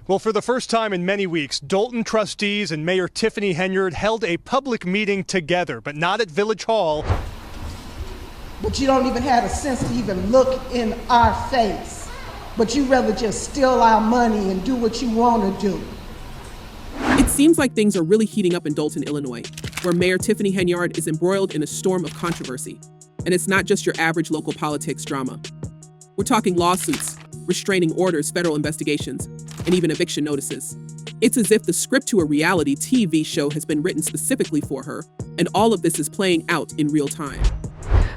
Well, for the first time in many weeks, Dolton trustees and Mayor Tiffany Henyard held a public meeting together, but not at Village Hall. But you don't even have a sense to even look in our face. But you rather just steal our money and do what you want to do. It seems like things are really heating up in Dolton, Illinois, where Mayor Tiffany Henyard is embroiled in a storm of controversy. And it's not just your average local politics drama. We're talking lawsuits, restraining orders, federal investigations, and even eviction notices. It's as if the script to a reality TV show has been written specifically for her, and all of this is playing out in real time.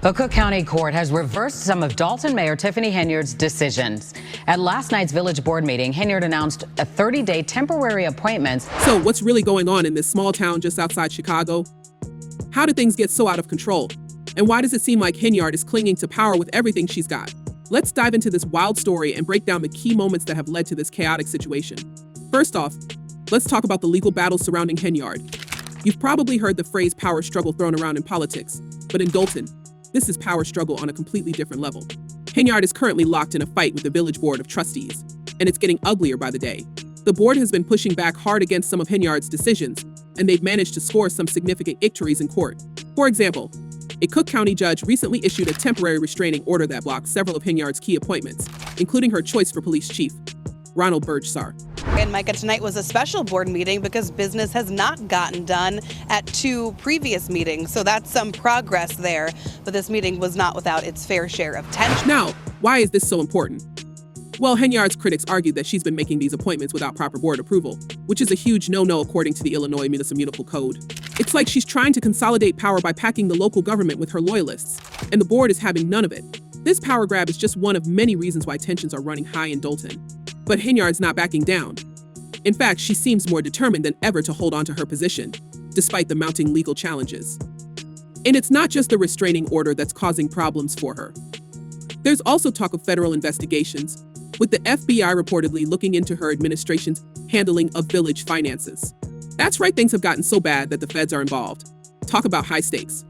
A Cook County court has reversed some of Dolton Mayor Tiffany Henyard's decisions. At last night's village board meeting, Henyard announced a 30-day temporary appointment. So what's really going on in this small town just outside Chicago? How did things get so out of control? And why does it seem like Henyard is clinging to power with everything she's got? Let's dive into this wild story and break down the key moments that have led to this chaotic situation. First off, let's talk about the legal battle surrounding Henyard. You've probably heard the phrase power struggle thrown around in politics, but in Dolton, this is power struggle on a completely different level. Henyard is currently locked in a fight with the village board of trustees, and it's getting uglier by the day. The board has been pushing back hard against some of Henyard's decisions, and they've managed to score some significant victories in court. For example, a Cook County judge recently issued a temporary restraining order that blocked several of Henyard's key appointments, including her choice for police chief, Ronald Burge-Sar. And Micah, tonight was a special board meeting because business has not gotten done at 2 previous meetings. So that's some progress there. But this meeting was not without its fair share of tension. Now, why is this so important? Well, Henyard's critics argued that she's been making these appointments without proper board approval, which is a huge no-no according to the Illinois Municipal Code. It's like she's trying to consolidate power by packing the local government with her loyalists, and the board is having none of it. This power grab is just one of many reasons why tensions are running high in Dolton. But Henyard's not backing down. In fact, she seems more determined than ever to hold on to her position, despite the mounting legal challenges. And it's not just the restraining order that's causing problems for her. There's also talk of federal investigations, with the FBI reportedly looking into her administration's handling of village finances. That's right, things have gotten so bad that the feds are involved. Talk about high stakes.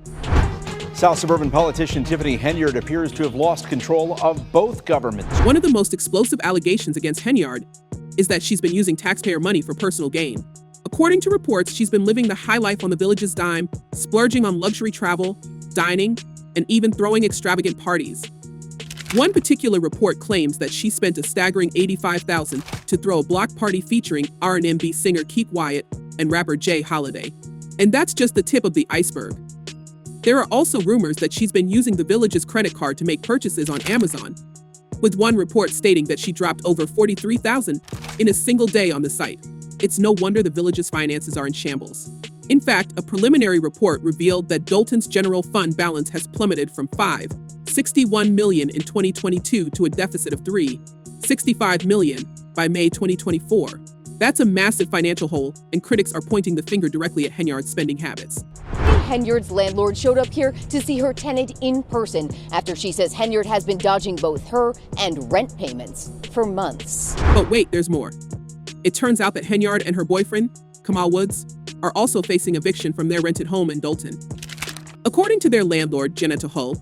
South suburban politician Tiffany Henyard appears to have lost control of both governments. One of the most explosive allegations against Henyard is that she's been using taxpayer money for personal gain. According to reports, she's been living the high life on the village's dime, splurging on luxury travel, dining, and even throwing extravagant parties. One particular report claims that she spent a staggering $85,000 to throw a block party featuring R&B singer Keith Wyatt and rapper Jay Holiday. And that's just the tip of the iceberg. There are also rumors that she's been using the village's credit card to make purchases on Amazon, with one report stating that she dropped over $43,000 in a single day on the site. It's no wonder the village's finances are in shambles. In fact, a preliminary report revealed that Dolton's general fund balance has plummeted from $5.61 million in 2022 to a deficit of $3.65 million by May 2024. That's a massive financial hole, and critics are pointing the finger directly at Henyard's spending habits. Henyard's landlord showed up here to see her tenant in person after she says Henyard has been dodging both her and rent payments for months. But wait, there's more. It turns out that Henyard and her boyfriend, Kamal Woods, are also facing eviction from their rented home in Dolton. According to their landlord, Janetta Hull,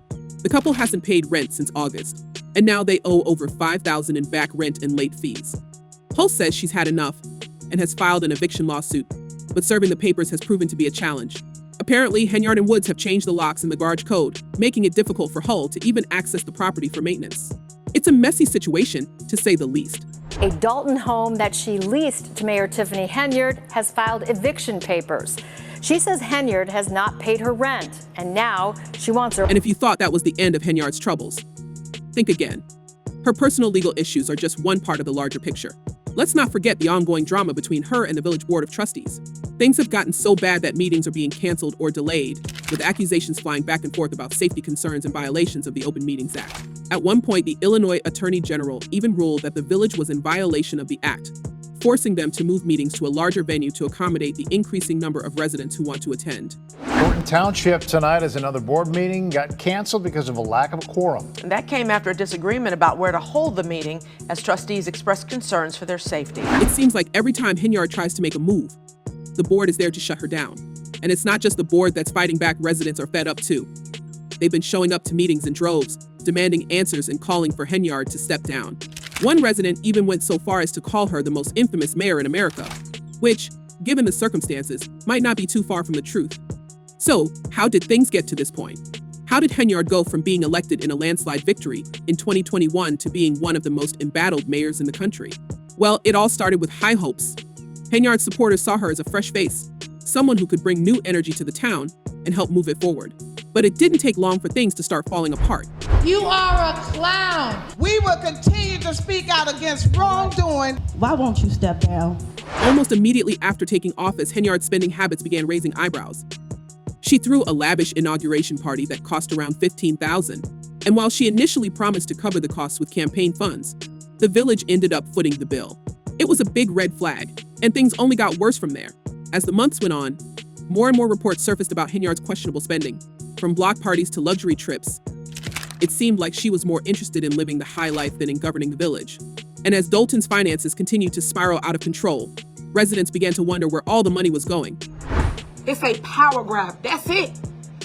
the couple hasn't paid rent since August, and now they owe over $5,000 in back rent and late fees. Hull says she's had enough and has filed an eviction lawsuit, but serving the papers has proven to be a challenge. Apparently, Henyard and Woods have changed the locks in the garage code, making it difficult for Hull to even access the property for maintenance. It's a messy situation, to say the least. A Dolton home that she leased to Mayor Tiffany Henyard has filed eviction papers. She says Henyard has not paid her rent, and now she wants her. And if you thought that was the end of Henyard's troubles, think again. Her personal legal issues are just one part of the larger picture. Let's not forget the ongoing drama between her and the village board of trustees. Things have gotten so bad that meetings are being canceled or delayed, with accusations flying back and forth about safety concerns and violations of the Open Meetings Act. At one point, the Illinois Attorney General even ruled that the village was in violation of the act, forcing them to move meetings to a larger venue to accommodate the increasing number of residents who want to attend. Dolton Township tonight as another board meeting got canceled because of a lack of a quorum. And that came after a disagreement about where to hold the meeting as trustees expressed concerns for their safety. It seems like every time Henyard tries to make a move, the board is there to shut her down. And it's not just the board that's fighting back, residents are fed up too. They've been showing up to meetings in droves, demanding answers and calling for Henyard to step down. One resident even went so far as to call her the most infamous mayor in America, which, given the circumstances, might not be too far from the truth. So, how did things get to this point? How did Henyard go from being elected in a landslide victory in 2021 to being one of the most embattled mayors in the country? Well, it all started with high hopes. Henyard's supporters saw her as a fresh face, someone who could bring new energy to the town and help move it forward. But it didn't take long for things to start falling apart. You are a clown. We will continue to speak out against wrongdoing. Why won't you step down? Almost immediately after taking office, Henyard's spending habits began raising eyebrows. She threw a lavish inauguration party that cost around $15,000. And while she initially promised to cover the costs with campaign funds, the village ended up footing the bill. It was a big red flag, and things only got worse from there. As the months went on, more and more reports surfaced about Henyard's questionable spending, from block parties to luxury trips. It seemed like she was more interested in living the high life than in governing the village. And as Dolton's finances continued to spiral out of control, residents began to wonder where all the money was going. It's a power grab. That's it.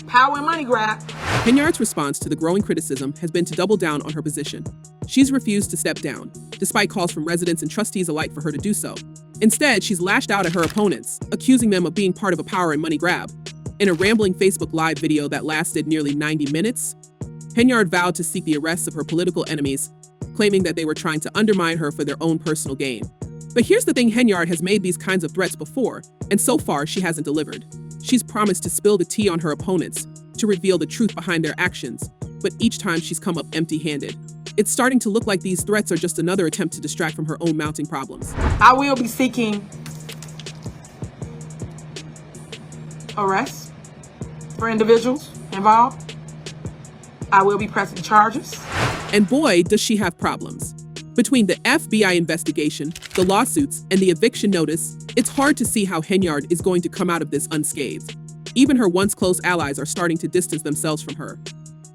Power and money grab. Henyard's response to the growing criticism has been to double down on her position. She's refused to step down, despite calls from residents and trustees alike for her to do so. Instead, she's lashed out at her opponents, accusing them of being part of a power and money grab. In a rambling Facebook Live video that lasted nearly 90 minutes, Henyard vowed to seek the arrests of her political enemies, claiming that they were trying to undermine her for their own personal gain. But here's the thing, Henyard has made these kinds of threats before, and so far she hasn't delivered. She's promised to spill the tea on her opponents, to reveal the truth behind their actions, but each time she's come up empty-handed. It's starting to look like these threats are just another attempt to distract from her own mounting problems. I will be seeking arrests for individuals involved. I will be pressing charges. And boy, does she have problems. Between the FBI investigation, the lawsuits, and the eviction notice, it's hard to see how Henyard is going to come out of this unscathed. Even her once close allies are starting to distance themselves from her.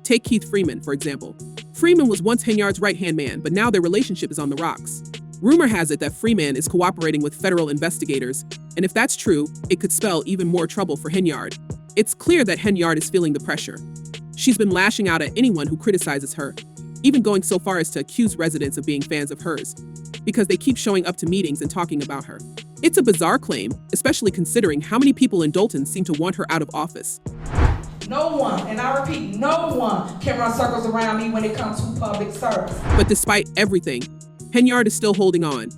Take Keith Freeman, for example. Freeman was once Henyard's right-hand man, but now their relationship is on the rocks. Rumor has it that Freeman is cooperating with federal investigators, and if that's true, it could spell even more trouble for Henyard. It's clear that Henyard is feeling the pressure. She's been lashing out at anyone who criticizes her, even going so far as to accuse residents of being fans of hers, because they keep showing up to meetings and talking about her. It's a bizarre claim, especially considering how many people in Dolton seem to want her out of office. No one, and I repeat, no one can run circles around me when it comes to public service. But despite everything, Henyard is still holding on.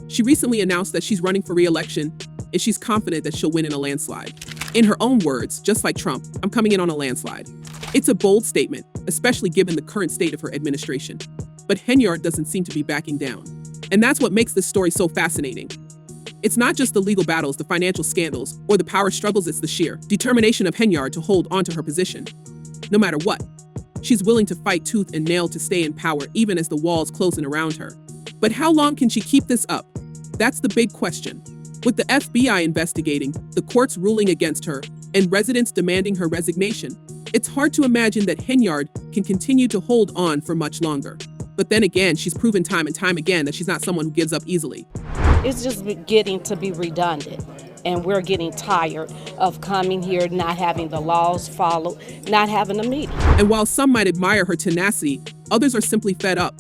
She recently announced that she's running for re-election, and she's confident that she'll win in a landslide. In her own words, just like Trump, I'm coming in on a landslide. It's a bold statement, especially given the current state of her administration. But Henyard doesn't seem to be backing down. And that's what makes this story so fascinating. It's not just the legal battles, the financial scandals, or the power struggles, it's the sheer determination of Henyard to hold onto her position. No matter what, she's willing to fight tooth and nail to stay in power even as the walls closing around her. But how long can she keep this up? That's the big question. With the FBI investigating, the courts ruling against her, and residents demanding her resignation, it's hard to imagine that Henyard can continue to hold on for much longer. But then again, she's proven time and time again that she's not someone who gives up easily. It's just getting to be redundant, and we're getting tired of coming here, not having the laws followed, not having a meeting. And while some might admire her tenacity, others are simply fed up.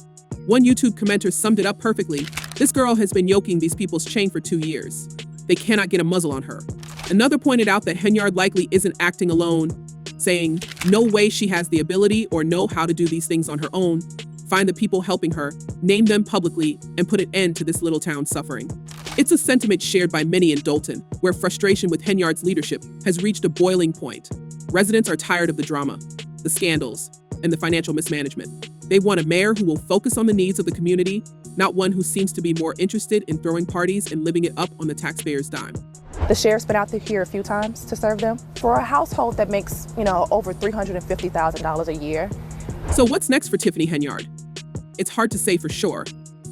One YouTube commenter summed it up perfectly. This girl has been yoking these people's chain for 2 years. They cannot get a muzzle on her. Another pointed out that Henyard likely isn't acting alone, saying no way she has the ability or know how to do these things on her own. Find the people helping her, name them publicly, and put an end to this little town's suffering. It's a sentiment shared by many in Dolton, where frustration with Henyard's leadership has reached a boiling point. Residents are tired of the drama, the scandals, and the financial mismanagement. They want a mayor who will focus on the needs of the community, not one who seems to be more interested in throwing parties and living it up on the taxpayers' dime. The sheriff's been out here a few times to serve them. For a household that makes, over $350,000 a year. So what's next for Tiffany Henyard? It's hard to say for sure,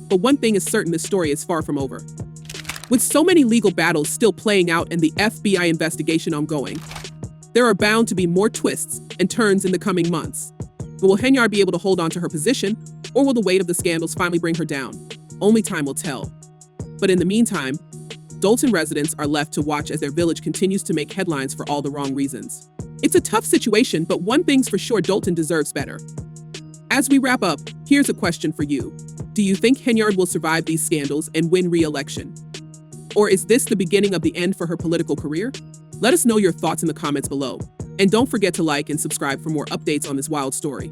but one thing is certain, this story is far from over. With so many legal battles still playing out and the FBI investigation ongoing, there are bound to be more twists and turns in the coming months. But will Henyard be able to hold on to her position, or will the weight of the scandals finally bring her down? Only time will tell. But in the meantime, Dolton residents are left to watch as their village continues to make headlines for all the wrong reasons. It's a tough situation, but one thing's for sure, Dolton deserves better. As we wrap up, here's a question for you. Do you think Henyard will survive these scandals and win re-election? Or is this the beginning of the end for her political career? Let us know your thoughts in the comments below. And don't forget to like and subscribe for more updates on this wild story.